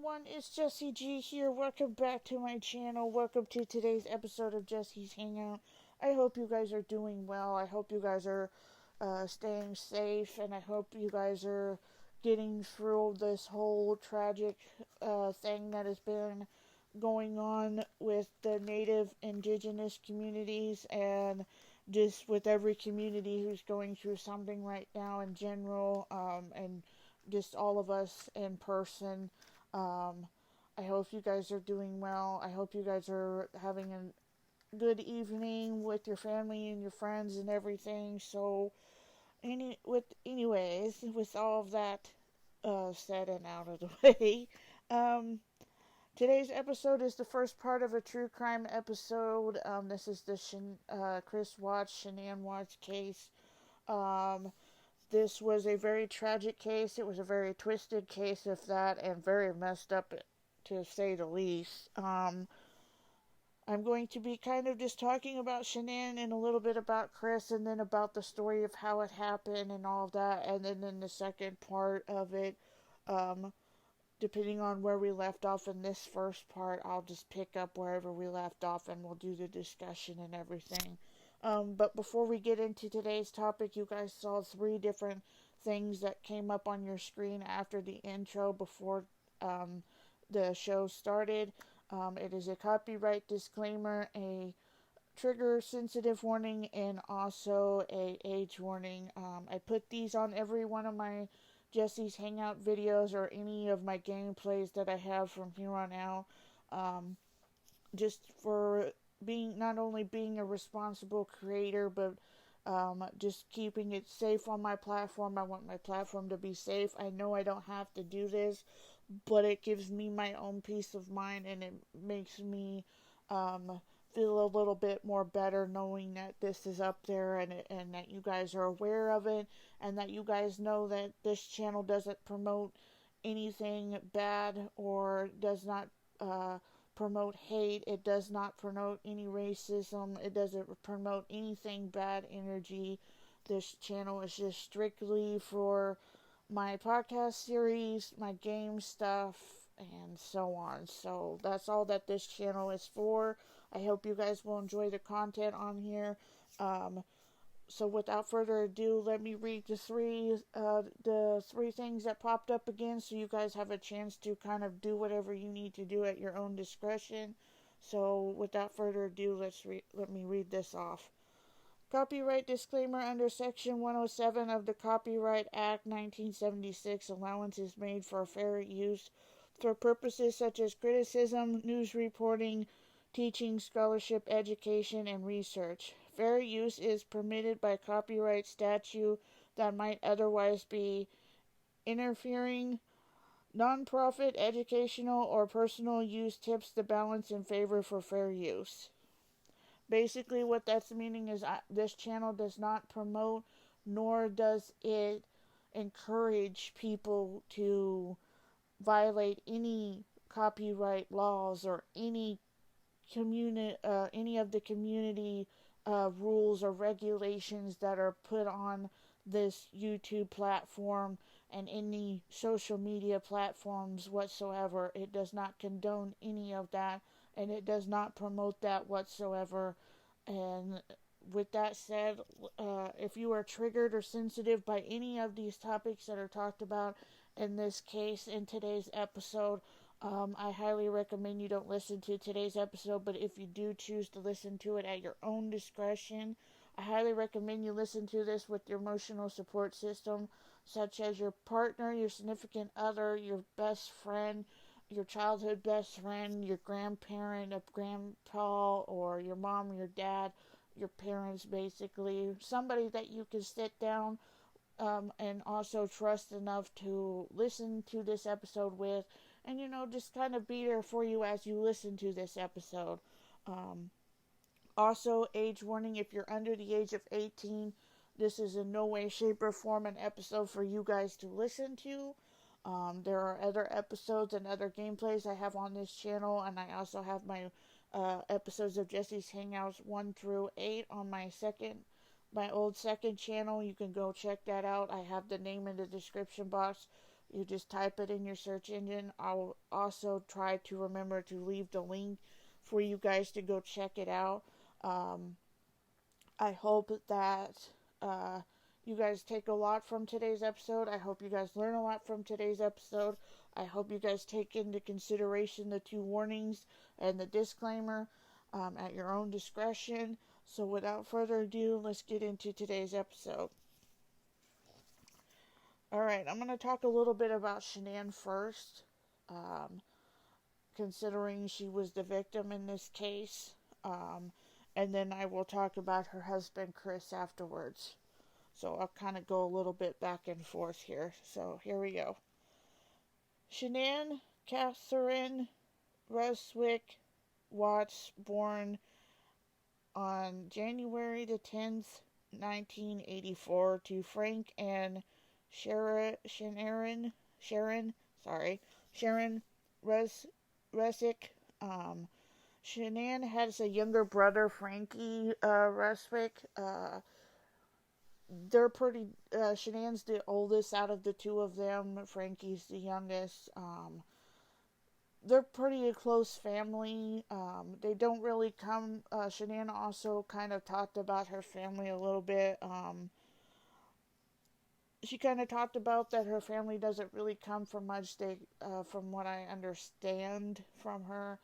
everyone, it's Jessie G here. Welcome back to my channel. Welcome to today's episode of Jessie's Hangout. I hope you guys are doing well. I hope you guys are staying safe, and I hope you guys are getting through this whole tragic thing that has been going on with the native indigenous communities and just with every community who's going through something right now in general, and just all of us in person. Um, I hope you guys are doing well. I hope you guys are having a good evening with your family and your friends and everything. So, with all of that said and out of the way, um, today's episode is the first part of a true crime episode. This is the Chris Watts, Shanann Watts case. Um, this was a very tragic case. It was a very twisted case, if that, and very messed up, to say the least. I'm going to be kind of just talking about Shanann and a little bit about Chris, and then about the story of how it happened and all of that. And then in the second part of it, um, depending on where we left off in this first part, I'll just pick up wherever we left off and we'll do the discussion and everything. But before we get into today's topic, you guys saw three different things that came up on your screen after the intro before the show started. It is a copyright disclaimer, a trigger sensitive warning, and also a age warning. I put these on every one of my Jesse's Hangout videos or any of my gameplays that I have from here on out, just for being not only being a responsible creator, but just keeping it safe on my platform. I want my platform to be safe. I know I don't have to do this, but it gives me my own peace of mind, and it makes me feel a little bit more better knowing that this is up there, and that you guys are aware of it, and that you guys know that this channel doesn't promote anything bad, or does not promote hate. It does not promote any racism. It doesn't promote anything bad energy. This channel is just strictly for my podcast series, my game stuff, and so on. So that's all that this channel is for. I hope you guys will enjoy the content on here. So without further ado, let me read the three things that popped up again, so you guys have a chance to kind of do whatever you need to do at your own discretion. So without further ado, let me read this off. Copyright disclaimer: under Section 107 of the Copyright Act 1976, allowance is made for fair use for purposes such as criticism, news reporting, teaching, scholarship, education, and research. Fair use is permitted by copyright statute that might otherwise be interfering. Non-profit, educational, or personal use tips the balance in favor for fair use. Basically, what that's meaning is this channel does not promote, nor does it encourage people to violate any copyright laws or any any of the community rules or regulations that are put on this YouTube platform and any social media platforms whatsoever. It does not condone any of that, and it does not promote that whatsoever. And with that said, if you are triggered or sensitive by any of these topics that are talked about in this case, in today's episode, I highly recommend you don't listen to today's episode, but if you do choose to listen to it at your own discretion, I highly recommend you listen to this with your emotional support system, such as your partner, your significant other, your best friend, your childhood best friend, your grandparent, a grandpa, or your mom, or your dad, your parents, basically. Somebody that you can sit down and also trust enough to listen to this episode with, and just kind of be there for you as you listen to this episode. Also, age warning: if you're under the age of 18, this is in no way, shape, or form an episode for you guys to listen to. There are other episodes and other gameplays I have on this channel, and I also have my episodes of Jesse's Hangouts 1 through 8 on my old second channel. You can go check that out. I have the name in the description box. You just type it in your search engine. I'll also try to remember to leave the link for you guys to go check it out. Um, I hope that uh, you guys take a lot from today's episode. I hope you guys learn a lot from today's episode. I hope you guys take into consideration the 2 warnings and the disclaimer at your own discretion. So, without further ado, let's get into today's episode. Alright, I'm going to talk a little bit about Shanann first, um, considering she was the victim in this case. And then I will talk about her husband, Chris, afterwards. So I'll kind of go a little bit back and forth here. So here we go. Shanann Catherine Ruswick Watts, born on January the 10th, 1984, to Frank and Sharon Rusick. Shanann has a younger brother, Frankie Ruswick. They're pretty. Shanann's the oldest out of the 2 of them. Frankie's the youngest. They're pretty a close family. They don't really come. Shanann also kind of talked about her family a little bit. She kind of talked about that her family doesn't really come from much. From what I understand from her,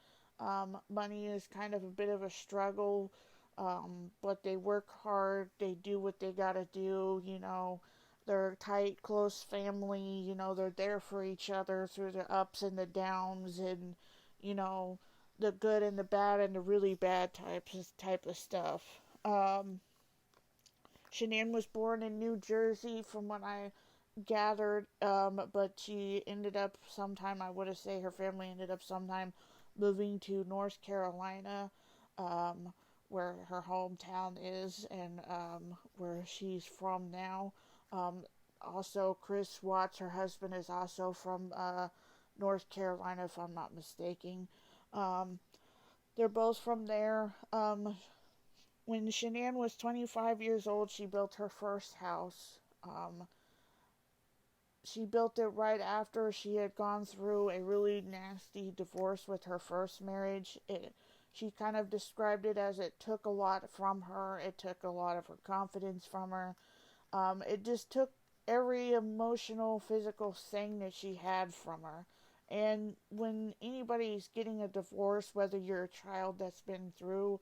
money is kind of a bit of a struggle. But they work hard. They do what they gotta do. They're a tight, close family. They're there for each other through the ups and the downs, and the good and the bad and the really bad type of stuff. Shanann was born in New Jersey, from what I gathered, but she ended up sometime, I would say her family ended up sometime moving to North Carolina, where her hometown is, and where she's from now. Also, Chris Watts, her husband, is also from North Carolina, if I'm not mistaken. They're both from there. When Shanann was 25 years old, she built her first house. She built it right after she had gone through a really nasty divorce with her first marriage. She kind of described it as it took a lot from her. It took a lot of her confidence from her. It just took every emotional, physical thing that she had from her. And when anybody's getting a divorce, whether you're a child that's been through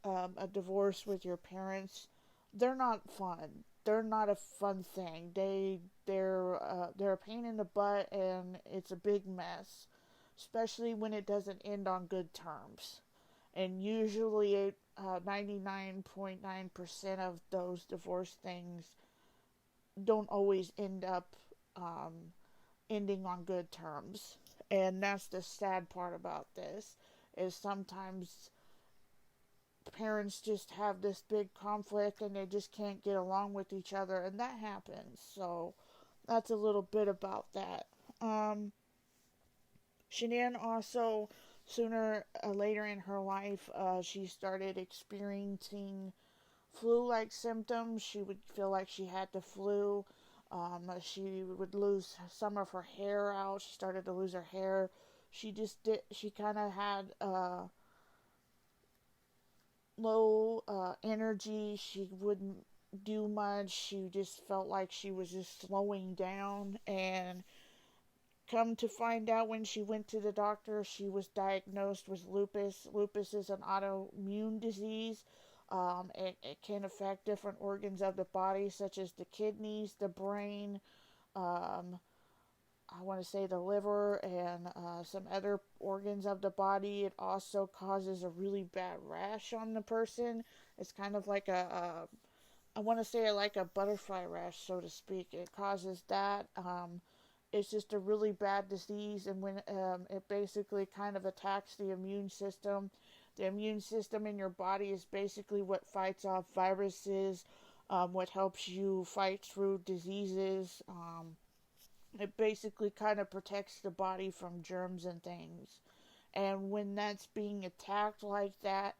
a divorce with your parents, they're not fun. They're not a fun thing. They're a pain in the butt, and it's a big mess, especially when it doesn't end on good terms. And usually, 99.9% of those divorce things don't always end up ending on good terms. And that's the sad part about this, is sometimes parents just have this big conflict and they just can't get along with each other, and that happens. So that's a little bit about that. Shanann also, sooner later in her life, she started experiencing flu-like symptoms. She would feel like she had the flu. She would lose some of her hair out. She started to lose her hair. She kind of had low energy. She wouldn't do much. She just felt like she was just slowing down. And come to find out, when she went to the doctor, she was diagnosed with lupus. Lupus is an autoimmune disease. It can affect different organs of the body, such as the kidneys, the brain, I want to say the liver, and some other organs of the body. It also causes a really bad rash on the person. It's kind of like I want to say like a butterfly rash, so to speak. It causes that. It's just a really bad disease, and when it basically kind of attacks the immune system. The immune system in your body is basically what fights off viruses, what helps you fight through diseases. It basically kind of protects the body from germs and things. And when that's being attacked like that,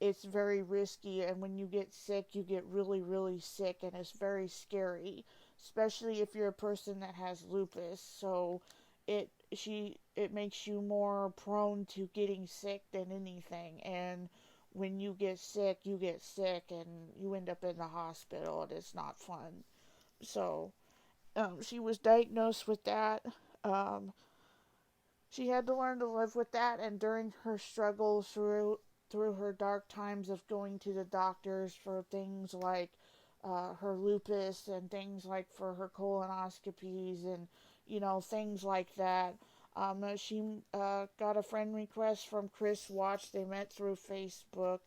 it's very risky. And when you get sick, you get really, really sick, and it's very scary. especially if you're a person that has lupus. So it makes you more prone to getting sick than anything. And when you get sick, and you end up in the hospital, and it's not fun. So she was diagnosed with that. Um, she had to learn to live with that, and during her struggles through her dark times of going to the doctors for things like her lupus and things like for her colonoscopies and things like that. She got a friend request from Chris Watts. They met through Facebook.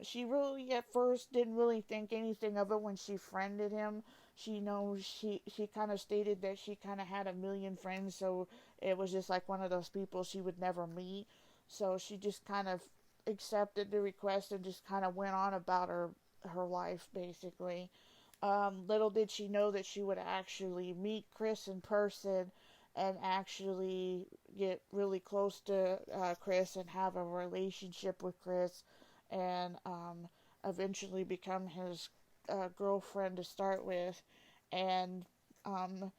She really at first didn't really think anything of it when she friended him. She kind of stated that she kind of had a million friends, so it was just like one of those people she would never meet. So she just kind of accepted the request and just kind of went on about her life basically. Little did she know that she would actually meet Chris in person and actually get really close to Chris and have a relationship with Chris and eventually become his girlfriend to start with. And um,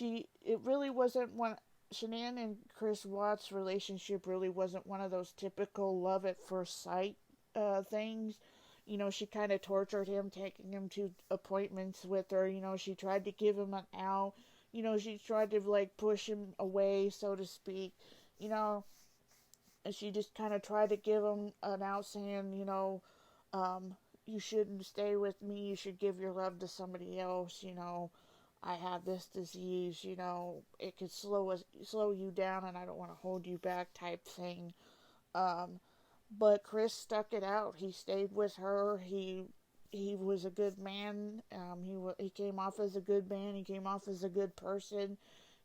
it really wasn't one. Shanann and Chris Watts' relationship really wasn't one of those typical love at first sight things. She kind of tortured him, taking him to appointments with her. She tried to give him an out. She tried to like push him away, so to speak. You know, and she just kind of tried to give him an out, saying, um, you shouldn't stay with me. You should give your love to somebody else. I have this disease. It could slow you down, and I don't want to hold you back, type thing. Um, but Chris stuck it out. He stayed with her. He was a good man. He came off as a good man. He came off as a good person.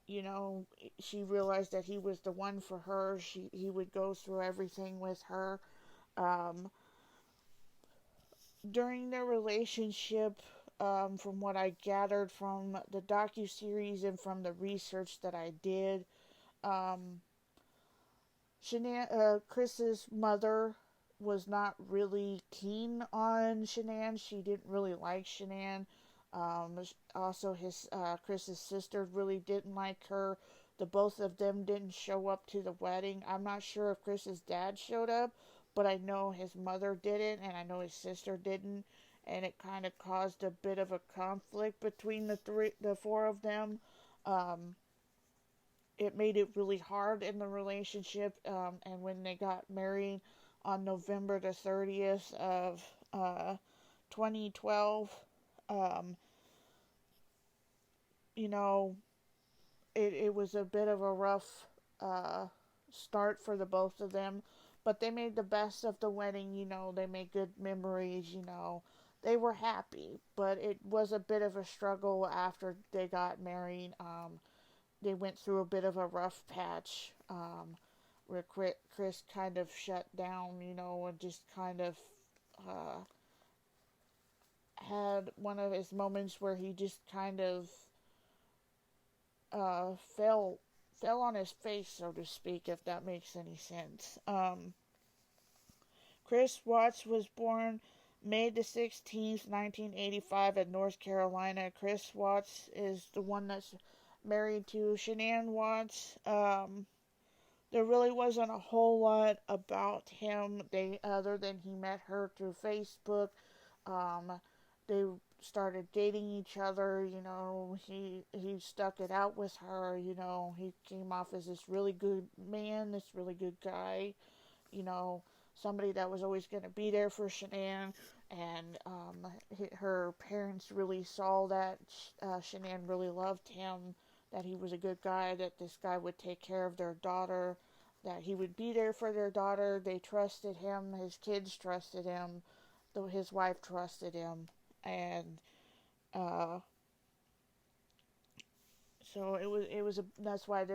She realized that he was the one for her. He would go through everything with her. Um, During their relationship, from what I gathered from the docu-series and from the research that I did, um, Chris's mother was not really keen on Shanann. She didn't really like Shanann. Also, Chris's sister really didn't like her. The both of them didn't show up to the wedding. I'm not sure if Chris's dad showed up, but I know his mother didn't, and I know his sister didn't, and it kind of caused a bit of a conflict between the four of them. Um, it made it really hard in the relationship. And when they got married on November the 30th of 2012, um, you know, it was a bit of a rough uh, start for the both of them. But they made the best of the wedding. They made good memories. They were happy. But it was a bit of a struggle after they got married. They went through a bit of a rough patch, where Chris kind of shut down, and just kind of uh, had one of his moments where he just kind of fell on his face, so to speak, if that makes any sense. Chris Watts was born May the 16th, 1985 in North Carolina. Chris Watts is the one that's married to Shanann Watts. There really wasn't a whole lot about him, other than he met her through Facebook. They started dating each other. He stuck it out with her. He came off as this really good man, this really good guy. You know, Somebody that was always going to be there for Shanann. And her parents really saw that Shanann really loved him, that he was a good guy, that this guy would take care of their daughter, that he would be there for their daughter. They trusted him. His kids trusted him. Though his wife trusted him. And uh, so that's why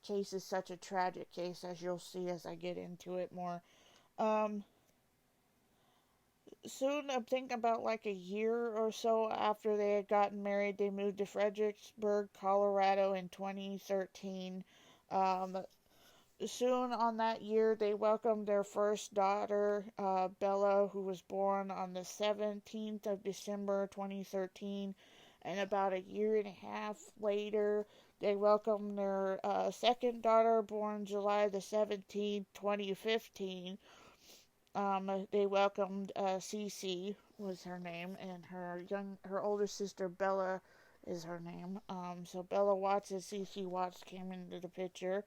case is such a tragic case, as you'll see as I get into it more. Um, Soon, I think about like a year or so after they had gotten married, they moved to Fredericksburg, Colorado in 2013. Um, Soon on that year, they welcomed their first daughter, Bella, who was born on the 17th of December 2013. And about a year and a half later, they welcomed their second daughter, born July the 17th, 2015. They welcomed Cece was her name, and her older sister Bella is her name. So Bella Watts and Cece Watts came into the picture.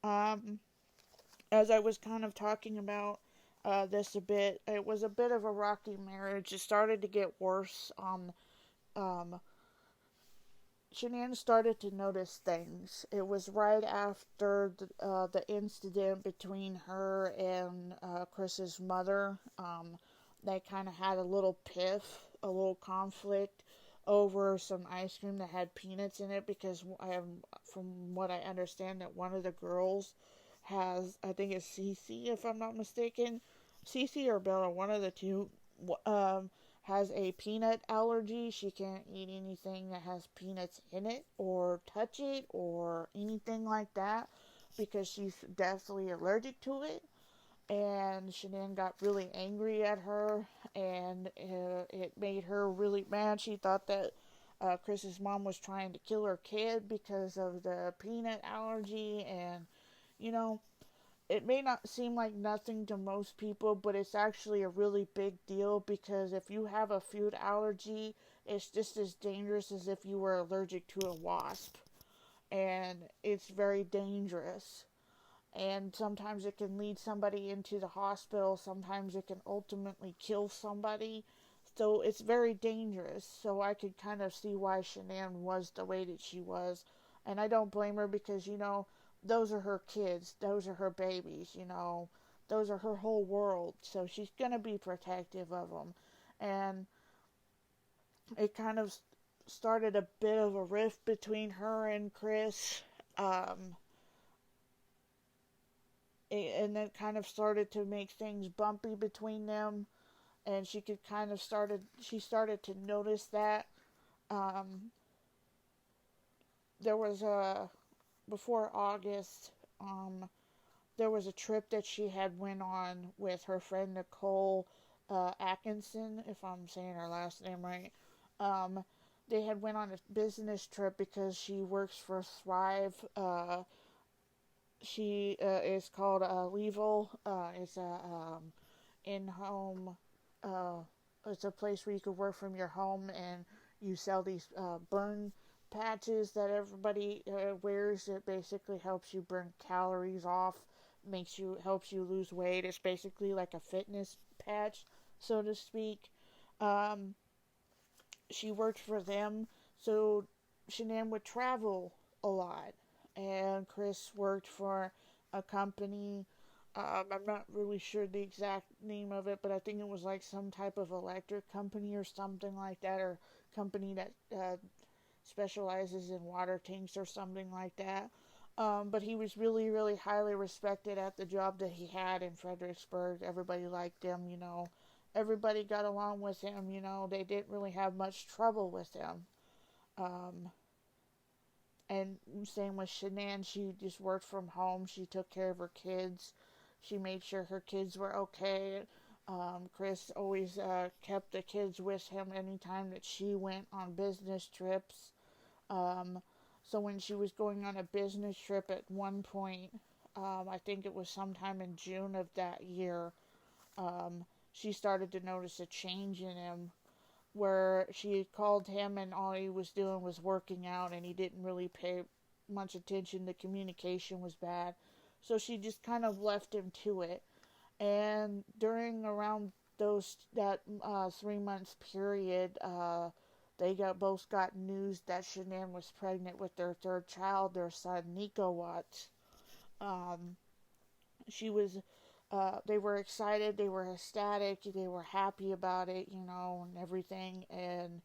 Um, as I was kind of talking about this a bit, it was a bit of a rocky marriage. It started to get worse. Um, Shanann started to notice things. It was right after the incident between her and Chris's mother. They kind of had a little piff, a little conflict over some ice cream that had peanuts in it because from what I understand, that one of the girls has, I think it's Cece, if I'm not mistaken, Cece or Bella, one of the two, um, has a peanut allergy. She can't eat anything that has peanuts in it or touch it or anything like that because she's definitely allergic to it. And Shanann got really angry at her, and it made her really mad. She thought that Chris's mom was trying to kill her kid because of the peanut allergy, and you know, it may not seem like nothing to most people, but it's actually a really big deal because if you have a food allergy, it's just as dangerous as if you were allergic to a wasp. And it's very dangerous. And sometimes it can lead somebody into the hospital, sometimes it can ultimately kill somebody. So it's very dangerous. So I could kind of see why Shanann was the way that she was. And I don't blame her because, those are her kids. Those are her babies, Those are her whole world. So she's going to be protective of them. And it kind of started a bit of a rift between her and Chris. And then kind of started to make things bumpy between them. And she started to notice that. Um, there was before August, there was a trip that she had went on with her friend Nicole Atkinson, if I'm saying her last name right. Um, they had went on a business trip because she works for Thrive. She is called Level. It's a in-home. Uh, it's a place where you can work from your home, and you sell these burn patches that everybody wears. It basically helps you burn calories off, helps you lose weight. It's basically like a fitness patch, so to speak. Um, she worked for them, so Shanann would travel a lot, and Chris worked for a company. I'm not really sure the exact name of it, but I think it was like some type of electric company or something like that, or company that specializes in water tanks or something like that. But he was really, really highly respected at the job that he had in Fredericksburg. Everybody liked him. Everybody got along with him. They didn't really have much trouble with him. Um, and same with Shanann. She just worked from home. She took care of her kids. She made sure her kids were okay. Chris always kept the kids with him anytime that she went on business trips. Um, so when she was going on a business trip at one point, I think it was sometime in June of that year, she started to notice a change in him where she called him and all he was doing was working out and he didn't really pay much attention. The communication was bad. So she just kind of left him to it. And during around that 3 months period, both got news that Shanann was pregnant with their third child, their son Nico Watts. Um, she was they were excited, they were ecstatic, they were happy about it, and everything. And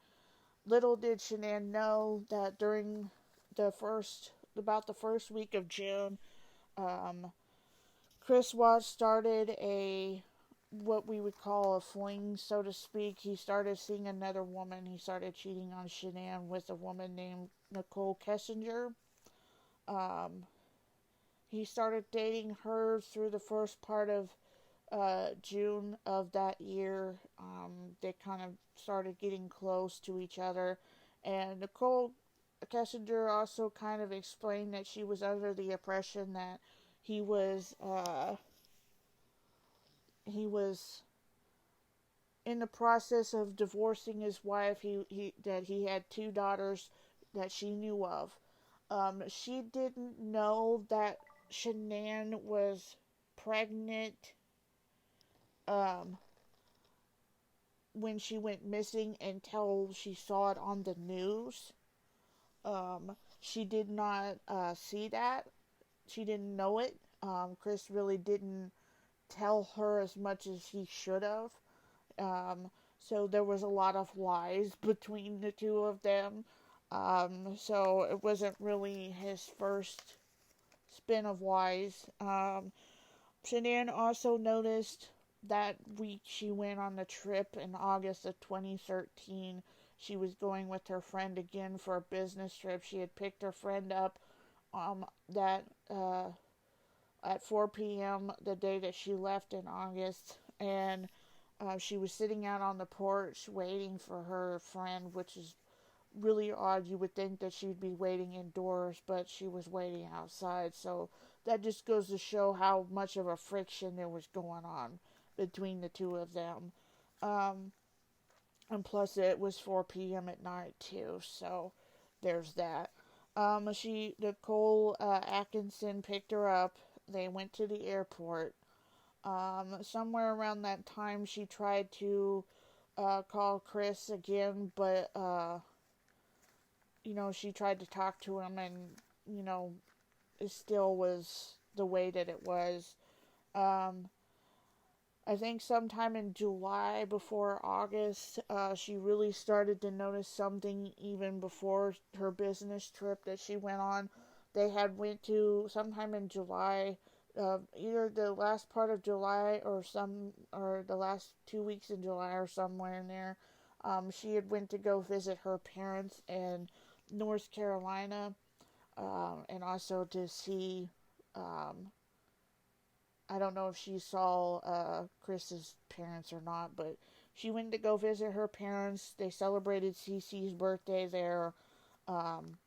little did Shanann know that during about the first week of June, um, Chris Watts started what we would call a fling, so to speak. He started seeing another woman. He started cheating on Shanann with a woman named Nicole Kessinger. Um, he started dating her through the first part of June of that year. They kind of started getting close to each other. And Nicole Kessinger also kind of explained that she was under the impression that he was he was in the process of divorcing his wife. That he had two daughters that she knew of. She didn't know that Shanann was pregnant um, when she went missing until she saw it on the news. She did not see that. She didn't know it. Chris really didn't tell her as much as he should have. So there was a lot of lies between the two of them. So it wasn't really his first spin of lies. Shanann also noticed that week she went on the trip in August of 2013. She was going with her friend again for a business trip. She had picked her friend up that at 4 p.m. the day that she left in August, and she was sitting out on the porch waiting for her friend, which is really odd. You would think that she'd be waiting indoors, but she was waiting outside. So that just goes to show how much of a friction there was going on between the two of them. Um, and plus, it was 4 p.m. at night, too. So there's that. Nicole Atkinson picked her up. They went to the airport. Somewhere around that time, she tried to call Chris again, but she tried to talk to him, and it still was the way that it was. Um, I think sometime in July before August, she really started to notice something even before her business trip that she went on. They had went to sometime in July, either the last part of July or the last 2 weeks in July or somewhere in there. She had went to go visit her parents in North Carolina, and also to see. I don't know if she saw Chris's parents or not, but she went to go visit her parents. They celebrated Cece's birthday there. Um,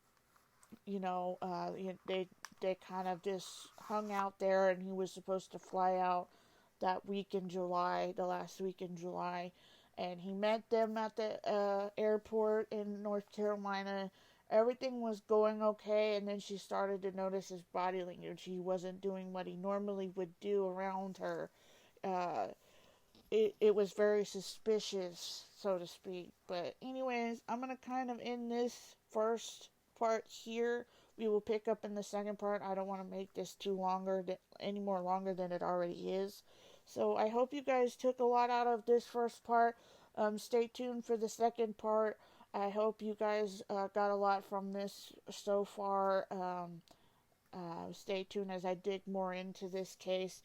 they kind of just hung out there, and he was supposed to fly out that week in July, the last week in July, and he met them at the airport in North Carolina. Everything was going okay, and then she started to notice his body language. He wasn't doing what he normally would do around her. Uh, it was very suspicious, so to speak. But anyways, I'm gonna kind of end this first part here. We will pick up in the second part. I don't want to make this any more longer than it already is. So I hope you guys took a lot out of this first part. Stay tuned for the second part. I hope you guys got a lot from this so far. Stay tuned as I dig more into this case.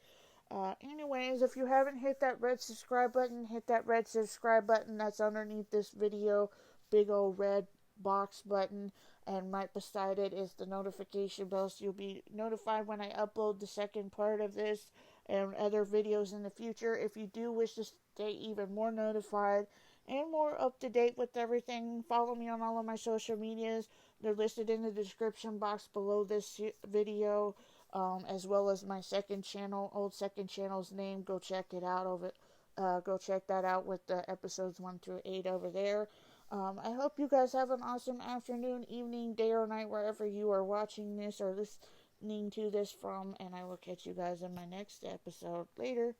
Anyways, if you haven't hit that red subscribe button, hit that red subscribe button that's underneath this video. Big old red box button. And right beside it is the notification bell, so you'll be notified when I upload the second part of this and other videos in the future. If you do wish to stay even more notified and more up to date with everything, follow me on all of my social medias. They're listed in the description box below this video, as well as my second channel, old second channel's name. Go check it out go check that out with the episodes 1 through 8 over there. I hope you guys have an awesome afternoon, evening, day, or night, wherever you are watching this or listening to this from, and I will catch you guys in my next episode. Later.